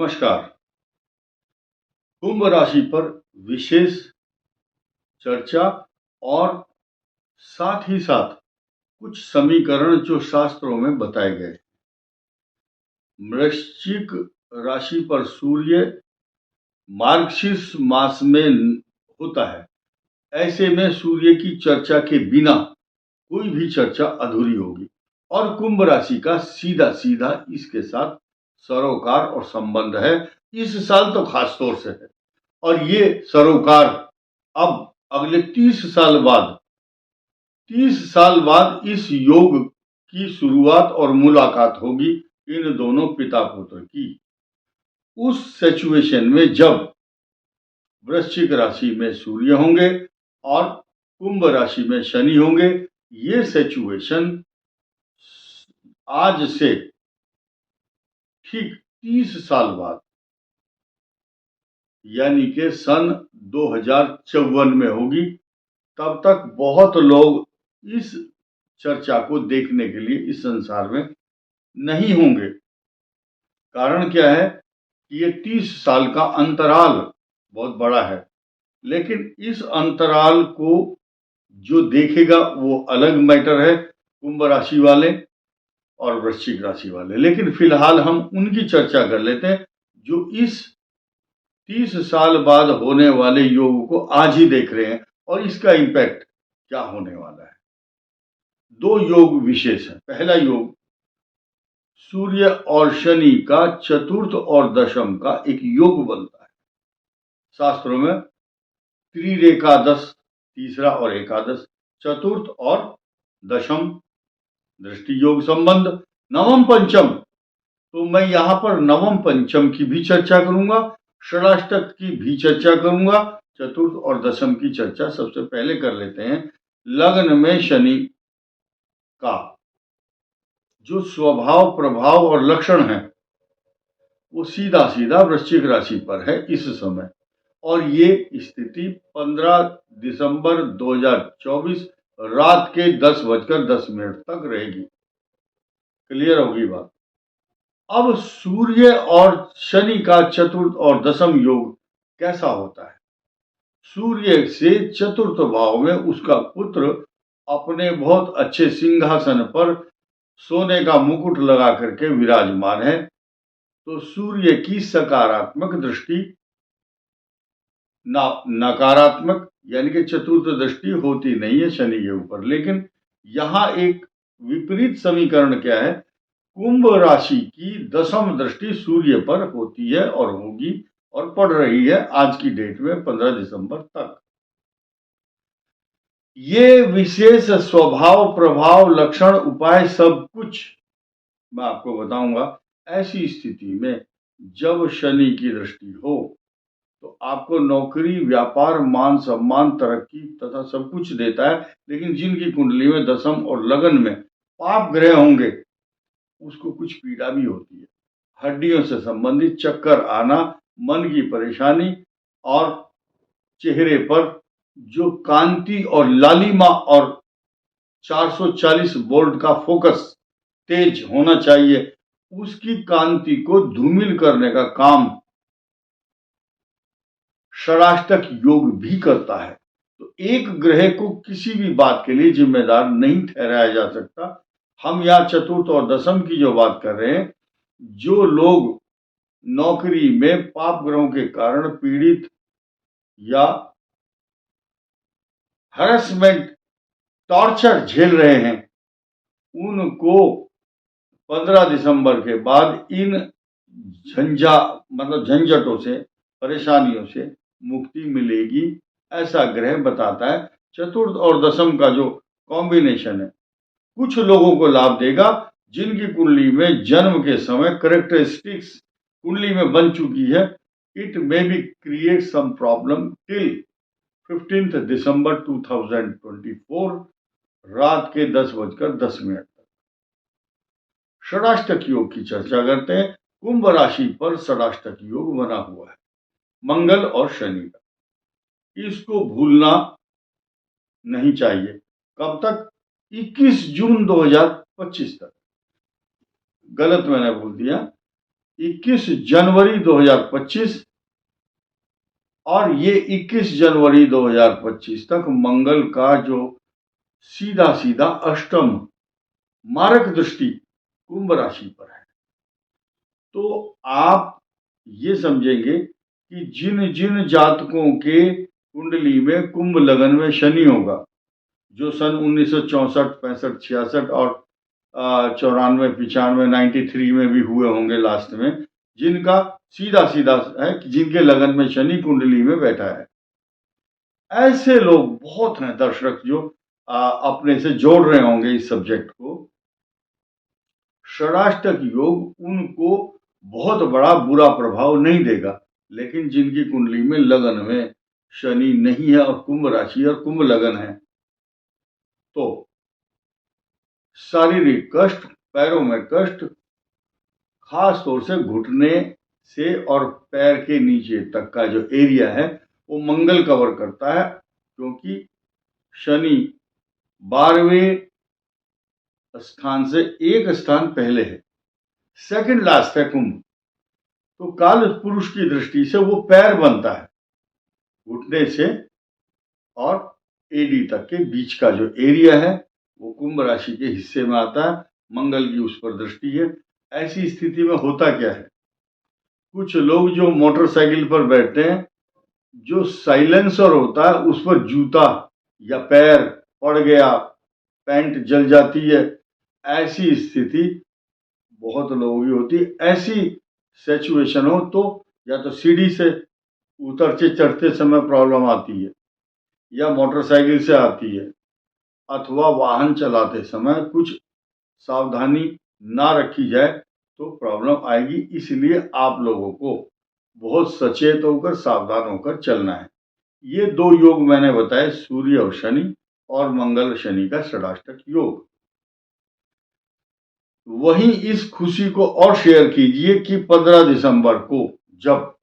नमस्कार। कुंभ राशि पर विशेष चर्चा और साथ ही साथ कुछ समीकरण जो शास्त्रों में बताए गए। वृश्चिक राशि पर सूर्य मार्गशीर्ष मास में होता है। ऐसे में सूर्य की चर्चा के बिना कोई भी चर्चा अधूरी होगी और कुंभ राशि का सीधा सीधा इसके साथ सरोकार और संबंध है। इस साल तो खास तौर से है और ये सरोकार अब अगले 30 साल बाद इस योग की शुरुआत और मुलाकात होगी इन दोनों पिता पुत्र की। उस सिचुएशन में जब वृश्चिक राशि में सूर्य होंगे और कुंभ राशि में शनि होंगे, ये सिचुएशन आज से ठीक 30 साल बाद यानी कि सन 2054 में होगी। तब तक बहुत लोग इस चर्चा को देखने के लिए इस संसार में नहीं होंगे। कारण क्या है कि ये 30 साल का अंतराल बहुत बड़ा है, लेकिन इस अंतराल को जो देखेगा वो अलग मैटर है, कुंभ राशि वाले और वृश्चिक राशि वाले। लेकिन फिलहाल हम उनकी चर्चा कर लेते हैं जो इस 30 साल बाद होने वाले योग को आज ही देख रहे हैं और इसका इम्पैक्ट क्या होने वाला है। दो योग विशेष है। पहला योग सूर्य और शनि का चतुर्थ और दशम का एक योग बनता है। शास्त्रों में त्रिरेकादश, तीसरा और एकादश, चतुर्थ और दशम दृष्टि योग संबंध, नवम पंचम। तो मैं यहां पर नवम पंचम की भी चर्चा करूंगा, षडाष्टक की भी चर्चा करूंगा, चतुर्थ और दशम की चर्चा सबसे पहले कर लेते हैं। लग्न में शनि का जो स्वभाव प्रभाव और लक्षण है वो सीधा सीधा वृश्चिक राशि पर है इस समय, और ये स्थिति 15 दिसंबर 2024 रात के 10:10 तक रहेगी। क्लियर होगी बात। अब सूर्य और शनि का चतुर्थ और दशम योग कैसा होता है। सूर्य से चतुर्थ भाव में उसका पुत्र अपने बहुत अच्छे सिंहासन पर सोने का मुकुट लगा करके विराजमान है। तो सूर्य की सकारात्मक दृष्टि नकारात्मक यानी कि चतुर्थ दृष्टि होती नहीं है शनि के ऊपर। लेकिन यहां एक विपरीत समीकरण क्या है, कुंभ राशि की दशम दृष्टि सूर्य पर होती है और होगी और पड़ रही है आज की डेट में 15 दिसंबर तक। ये विशेष स्वभाव प्रभाव लक्षण उपाय सब कुछ मैं आपको बताऊंगा। ऐसी स्थिति में जब शनि की दृष्टि हो तो आपको नौकरी व्यापार मान सम्मान तरक्की तथा सब कुछ देता है। लेकिन जिनकी कुंडली में दशम और लगन में पाप ग्रह होंगे उसको कुछ पीड़ा भी होती है। हड्डियों से संबंधित चक्कर आना, मन की परेशानी और चेहरे पर जो कांति और लालिमा और 440 वोल्ट का फोकस तेज होना चाहिए, उसकी कांति को धूमिल करने का काम षडाष्टक योग भी करता है। तो एक ग्रह को किसी भी बात के लिए जिम्मेदार नहीं ठहराया जा सकता। हम यहाँ चतुर्थ और दशम की जो बात कर रहे हैं, जो लोग नौकरी में पाप ग्रहों के कारण पीड़ित या हरेसमेंट टॉर्चर झेल रहे हैं, उनको 15 दिसंबर के बाद इन झंझटों से परेशानियों से मुक्ति मिलेगी, ऐसा ग्रह बताता है। चतुर्थ और दशम का जो कॉम्बिनेशन है कुछ लोगों को लाभ देगा जिनकी कुंडली में जन्म के समय करेक्टरिस्टिक्स कुंडली में बन चुकी है। It may be create some problem till 15 December 2024 रात के 10:10 तक। षडाष्टक योग की चर्चा करते हैं। कुंभ राशि पर षडाष्टक योग बना हुआ है मंगल और शनि का। इसको भूलना नहीं चाहिए। कब तक? 21 जून 2025 तक। गलत मैंने बोल दिया, 21 जनवरी 2025 और ये 21 जनवरी 2025 तक मंगल का जो सीधा सीधा अष्टम मारक दृष्टि कुंभ राशि पर है। तो आप ये समझेंगे कि जिन जिन जातकों के कुंडली में कुंभ लगन में शनि होगा, जो सन 1964, 65, 66 और 94, 95, 93 में भी हुए होंगे लास्ट में, जिनका सीधा सीधा है कि जिनके लगन में शनि कुंडली में बैठा है, ऐसे लोग बहुत हैं दर्शक जो अपने से जोड़ रहे होंगे इस सब्जेक्ट को। षडाष्टक योग उनको बहुत बड़ा बुरा प्रभाव नहीं देगा, लेकिन जिनकी कुंडली में लगन में शनि नहीं है और कुंभ राशि और कुंभ लगन है, तो शारीरिक कष्ट, पैरों में कष्ट, खास तौर से घुटने से और पैर के नीचे तक का जो एरिया है वो मंगल कवर करता है, क्योंकि शनि 12वें स्थान से एक स्थान पहले है, सेकंड लास्ट है कुंभ। तो काल पुरुष की दृष्टि से वो पैर बनता है, घुटने से और एडी तक के बीच का जो एरिया है वो कुंभ राशि के हिस्से में आता है, मंगल की उस पर दृष्टि है। ऐसी स्थिति में होता क्या है, कुछ लोग जो मोटरसाइकिल पर बैठते हैं, जो साइलेंसर होता है उस पर जूता या पैर पड़ गया, पैंट जल जाती है, ऐसी स्थिति बहुत लोगों की होती है। ऐसी सिचुएशन हो तो या तो सीढ़ी से उतरते चढ़ते समय प्रॉब्लम आती है, या मोटरसाइकिल से आती है, अथवा वाहन चलाते समय कुछ सावधानी ना रखी जाए तो प्रॉब्लम आएगी। इसलिए आप लोगों को बहुत सचेत होकर सावधान होकर चलना है। ये दो योग मैंने बताए, सूर्य और शनि और मंगल शनि का षडाष्टक योग। वहीं इस खुशी को और शेयर कीजिए कि 15 दिसंबर को जब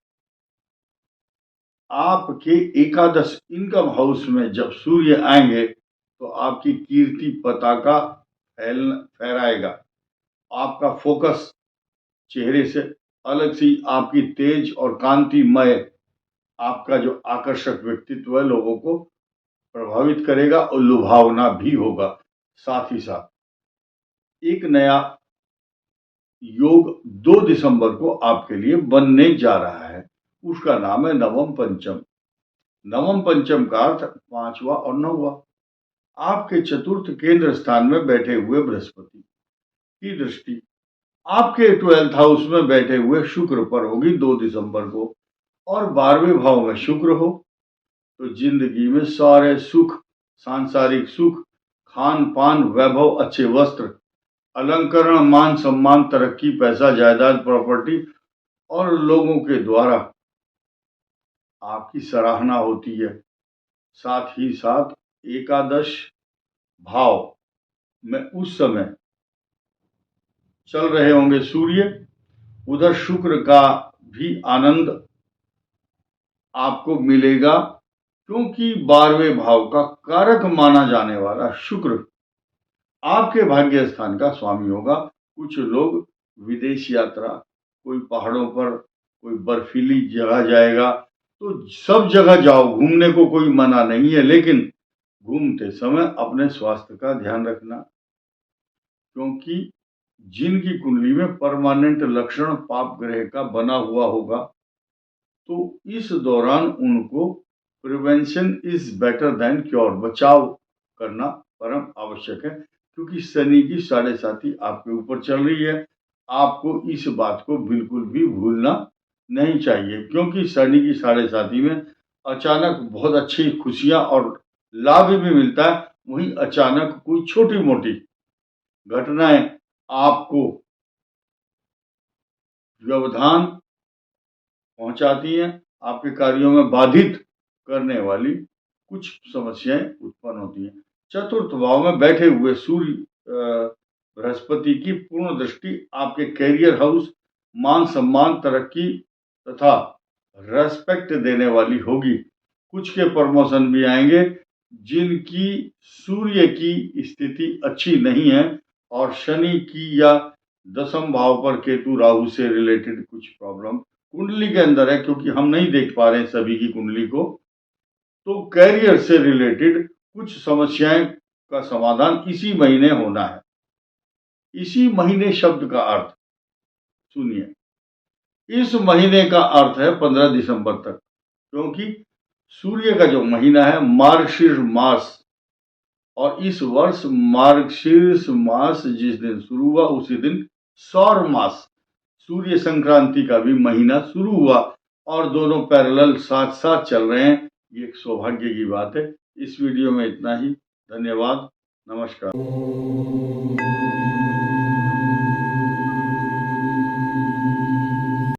आपके एकादश इनकम हाउस में जब सूर्य आएंगे तो आपकी कीर्ति पताका फहराएगा। आपका फोकस चेहरे से अलग सी आपकी तेज और कांतिमय आपका जो आकर्षक व्यक्तित्व है लोगों को प्रभावित करेगा और लुभावना भी होगा। साथ ही साथ एक नया योग 2 दिसंबर को आपके लिए बनने जा रहा है, उसका नाम है नवम पंचम। नवम पंचम का अर्थ 5वां और 9वां। आपके चतुर्थ केंद्र स्थान में बैठे हुए बृहस्पति की दृष्टि आपके 12th हाउस में बैठे हुए शुक्र पर होगी 2 दिसंबर को, और 12वें भाव में शुक्र हो तो जिंदगी में सारे सुख, सांसारिक सुख, खान पान, वैभव, अच्छे वस्त्र, अलंकरण, मान सम्मान, तरक्की, पैसा, जायदाद, प्रॉपर्टी और लोगों के द्वारा आपकी सराहना होती है। साथ ही साथ एकादश भाव में उस समय चल रहे होंगे सूर्य, उधर शुक्र का भी आनंद आपको मिलेगा, क्योंकि 12वें भाव का कारक माना जाने वाला शुक्र आपके भाग्य स्थान का स्वामी होगा। कुछ लोग विदेश यात्रा, कोई पहाड़ों पर, कोई बर्फीली जगह जाएगा, तो सब जगह जाओ, घूमने को कोई मना नहीं है, लेकिन घूमते समय अपने स्वास्थ्य का ध्यान रखना, क्योंकि जिनकी कुंडली में परमानेंट लक्षण पाप ग्रह का बना हुआ होगा तो इस दौरान उनको prevention is better than cure, बचाव करना परम आवश्यक है, क्योंकि शनि की 7.5 आपके ऊपर चल रही है। आपको इस बात को बिल्कुल भी भूलना नहीं चाहिए, क्योंकि शनि की 7.5 में अचानक बहुत अच्छी खुशियां और लाभ भी मिलता है, वहीं अचानक कोई छोटी मोटी घटनाएं आपको व्यवधान पहुंचाती हैं, आपके कार्यों में बाधित करने वाली कुछ समस्याएं उत्पन्न होती हैं। चतुर्थ भाव में बैठे हुए सूर्य बृहस्पति की पूर्ण दृष्टि आपके कैरियर हाउस, मान सम्मान, तरक्की तथा रेस्पेक्ट देने वाली होगी। कुछ के प्रमोशन भी आएंगे जिनकी सूर्य की स्थिति अच्छी नहीं है और शनि की या दसम भाव पर केतु राहु से रिलेटेड कुछ प्रॉब्लम कुंडली के अंदर है, क्योंकि हम नहीं देख पा रहे हैं सभी की कुंडली को। तो कैरियर से रिलेटेड कुछ समस्याएं का समाधान इसी महीने होना है। इसी महीने शब्द का अर्थ सुनिए, इस महीने का अर्थ है 15 दिसंबर तक, क्योंकि सूर्य का जो महीना है मार्गशीर्ष मास, और इस वर्ष मार्गशीर्ष मास जिस दिन शुरू हुआ उसी दिन सौर मास सूर्य संक्रांति का भी महीना शुरू हुआ, और दोनों पैरेलल साथ साथ चल रहे हैं। ये एक सौभाग्य की बात है। इस वीडियो में इतना ही। धन्यवाद। नमस्कार।